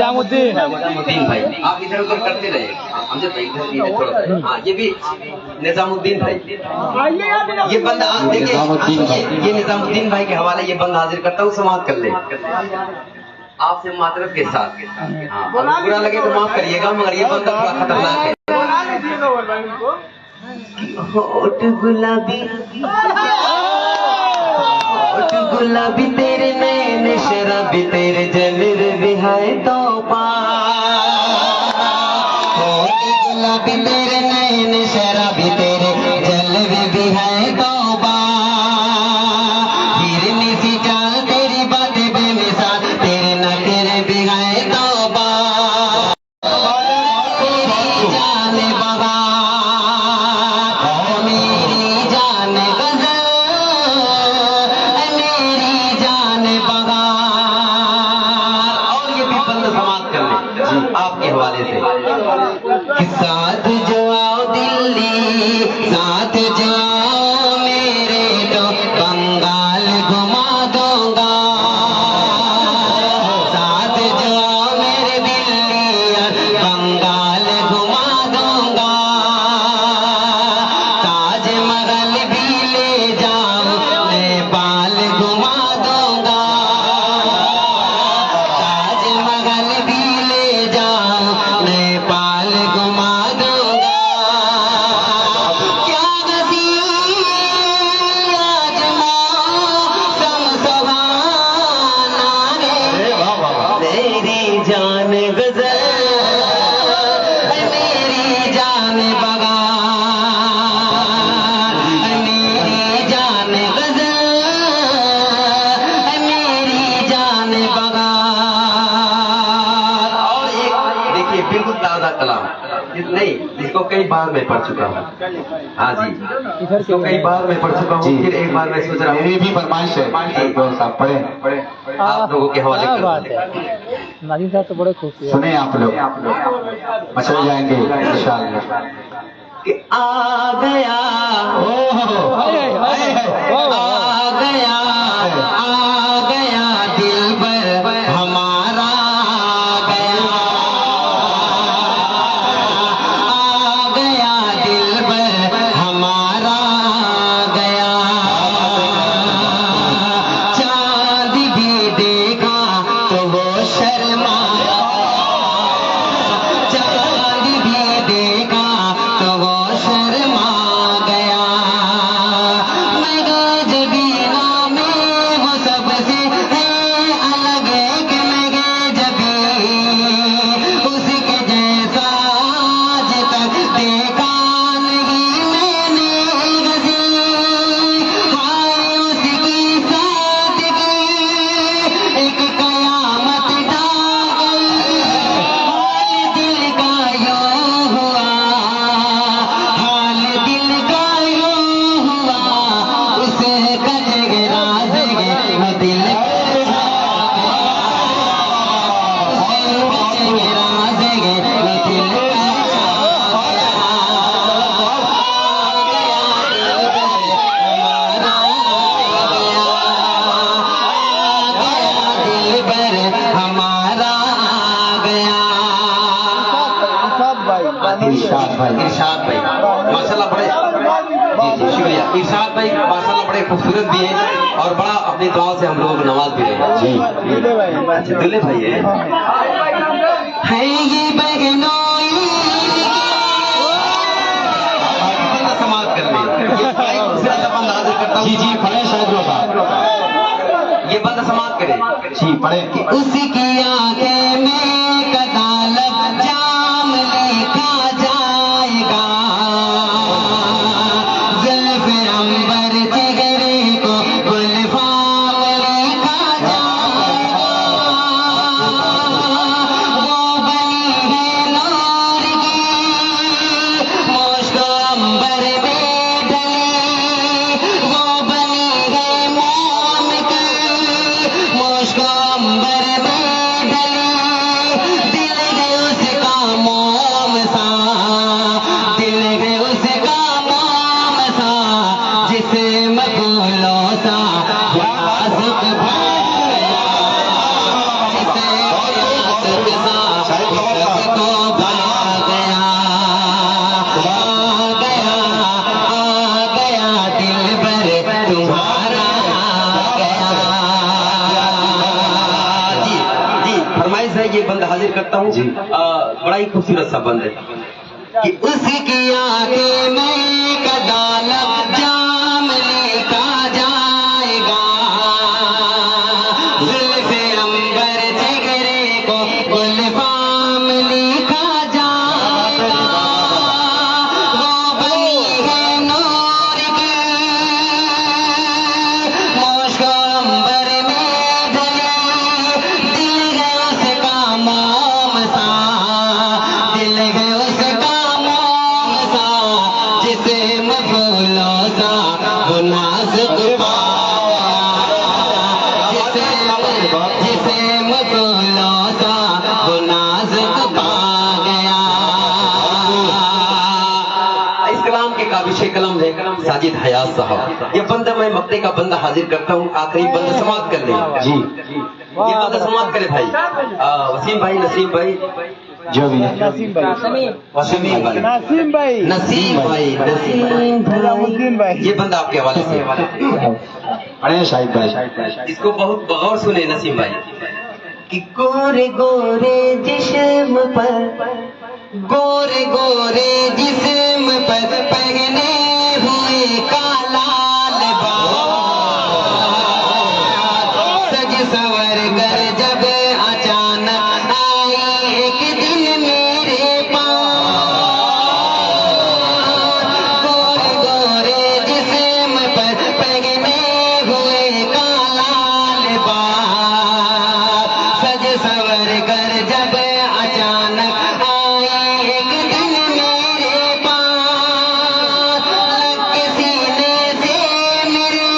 निजामुद्दीन निजामुद्दीन भाई, आप इधर उधर करते रहे। हमसे भाई इधर ये थोड़ा, हाँ ये भी निजामुद्दीन भाई। ये बंदा देखिए, ये निजामुद्दीन भाई के हवाले ये बंदा हाजिर करता हूँ, समाप्त कर ले आपसे मातरत के साथ। हाँ, अगर बुरा लगे तो माफ करिएगा, मगर ये बंदा थोड़ा खतरनाक है। होठ गुलाबी, होठ गुलाबी तेरे नैन शराबी तेरे जलवे भी है तौबा। होठ गुलाबी तेरे नैन शराबी तेरे जलवे भी है तौबा। हिरनी सी चाल तेरी बातें बेमिसाल तेरे नखरे भी है तौबा। तेरी जान बगा, मेरी जान गजल, मेरी जान बगा। और ये भी बंद समाप्त कर ले आपके हवाले से कि साथ जो आओ दिल्ली, साथ जो आओ मेरे तो बंगाल घुमा दूंगा। साथ जो आओ मेरे दिल्ली, बंगाल घुमा दूंगा। ताजमहल भी ले जाओ, नेपाल घुमा दूंगा। ताजमहल भी ले जाओ, नेपाल घुमा दूंगा। क्या नसीब आज मौसम सुहाना है। मेरी जान गजल, मेरी जान बगा, मेरी जान गजल, मेरी जान बगा। और एक देखिए बिल्कुल ताज़ा कलाम, नहीं इसको कई बार मैं पढ़ चुका हूँ। हाँ जी, इसको कई बार मैं पढ़ चुका हूँ, फिर एक बार मैं सोच रहा हूँ मेरी भी फरमाइश है साहब, पढ़े आप लोगों के हवाले कर बात है। नाजिम साहब तो बड़े खूबसूरत सुने आप लोग मचल जाएंगे इंशाअल्लाह। कि आ गया, आ गया, आ गया दिल पर हमारा, आ गया, आ गया दिल पर हमारा, आ गया। चांद भी देखा तो वो शर्माया, चांद भी देखा तो वो शर्मा गया। मैं गजबीना में वो सबसे है अलग एक, मैं गजबी उसके जैसा आज तक देखा नहीं मैंने गजी। हाय उसकी सादगी एक कयामत ढा गई। हाल दिल का यूं हुआ, हाल दिल का यूं हुआ, उसे कटेंगे राज़ेंगे वो दिल कटेंगे राज़ेंगे वो दिल दिल पर हमारा आ गया। इरशाद भाई, इरशाद भाई माशाल्लाह बड़े, जी जी शुक्रिया। इरशाद भाई माशाल्लाह बड़े खूबसूरत भी हैं और बड़ा अपनी दुआओं से हम लोगों को नवाज भी रहे हैं। जी अच्छा दुल्ले भाई है ये बहनोई समाप्त कर ले। जी जी पढ़े शायद साहब, ये बंद समाप्त करे। जी पढ़े। उसकी आंखें में कदालत जाम लिखा जाएगा, ज़ुल्फ़ अंबर जिगरे को गुलफाम लिखा जाएगा। वो बनी है नूर की, मुश्क अंबर में ढली, वो बनी है मोम की, मुश्क अंबर में ढली। दिल ये बंद हाजिर करता हूँ। बड़ा ही खूबसूरत सा बंद है कि उसकी आंखें में कदालत जाम लिखा जाएगा, जुल्फ़े अंबर जिगरे को गुलफाम लिखा जाएगा। वो बनी है नूर की मुश्को अंबर में ढली, दिल है उसका मोम सा, दिल है उसका मोम सा, जिसे मफूलों सा वो नाज़ुक पाया, जिसे मफूलों सा वो नाज़ुक पा गया। इस कलाम के काबिश कलम है साजिद हयात साहब। ये बंदा मैं मक्ते का बंदा हाजिर करता हूँ, आखिरी बंदा समाप्त कर ले जी। ये बंदा समाप्त करे भाई, वसीम भाई, नसीम भाई, जो भी है, नसीम भाई, वसीम भाई, नसीम भाई, नसीम भाई, निजामुद्दीन भाई, ये बंदा आपके हवाले से। अरे शाहिद भाई, इसको बहुत गौर सुने नसीम भाई कि गोरे गोरे जिस्म पर, गोरे गोरे जिस्म पर पहने हुए काला लिबास, सज संवर कर जब अचानक आई एक दिन मेरे पास, गोरे गोरे जिस्म पर पहने हुए काला लिबास, सज संवर कर जब अचानक आई एक दिन मेरे पास, लग के सीने से मेरे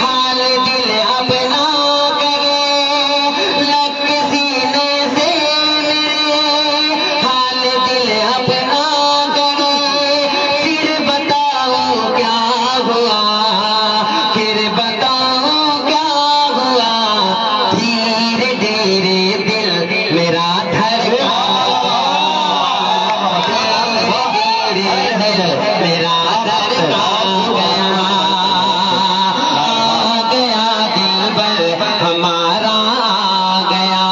हाल दिल अपना करे, लग के सीने से मेरे हाल दिल अपना करे, फिर बताऊं क्या हुआ, फिर बताऊं क्या हुआ, धीरे धीरे दिल मेरा धड़का, धीरे धीरे दिल मेरा धड़का गया, दिलबर हमारा आ गया,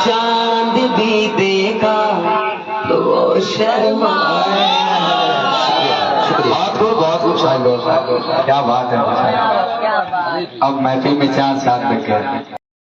चांद भी देखा तो वो शर्माया। बहुत खूब शाहिद, क्या बात है। अब महफिल में चांद साथ रखे।